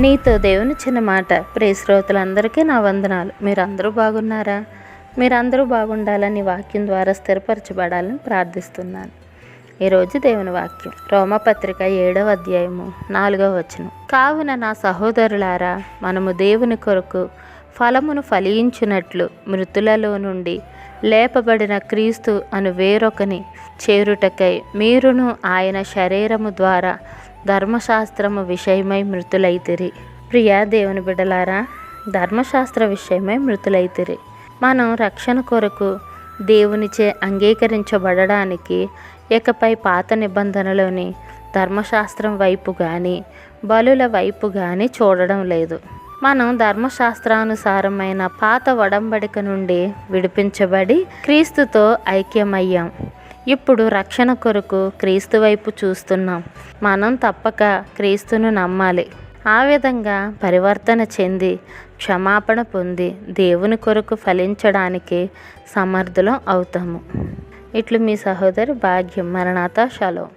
నీతో దేవుని చిన్న మాట. ప్రియ శ్రోతలందరికీ నా వందనాలు. మీరందరూ బాగున్నారా? మీరందరూ బాగుండాలని వాక్యం ద్వారా స్థిరపరచబడాలని ప్రార్థిస్తున్నాను. ఈరోజు దేవుని వాక్యం రోమపత్రిక 7వ అధ్యాయము 4వ వచనం. కావున నా సహోదరులారా, మనము దేవుని కొరకు ఫలమును ఫలించినట్లు మృతులలో నుండి లేపబడిన క్రీస్తు అను వేరొకని చేరుటకై మీరును ఆయన శరీరము ద్వారా ధర్మశాస్త్రము విషయమై మృతులైతిరి. ప్రియ దేవుని బిడ్డలారా, ధర్మశాస్త్ర విషయమై మృతులైతిరి. మనం రక్షణ కొరకు దేవునిచే అంగీకరించబడడానికి ఇకపై పాత నిబంధనలోని ధర్మశాస్త్రం వైపు కానీ బలుల వైపు కానీ చూడడం లేదు. మనం ధర్మశాస్త్రానుసారమైన పాత ఒడంబడిక నుండి విడిపించబడి క్రీస్తుతో ఐక్యమయ్యాం. ఇప్పుడు రక్షణ కొరకు క్రీస్తు వైపు చూస్తున్నాం. మనం తప్పక క్రీస్తును నమ్మాలి. ఆ విధంగా పరివర్తన చెంది క్షమాపణ పొంది దేవుని కొరకు ఫలించడానికి సమర్థులం అవుతాము. ఇట్లు మీ సహోదరి భాగ్యం. మరణాత. షలోం.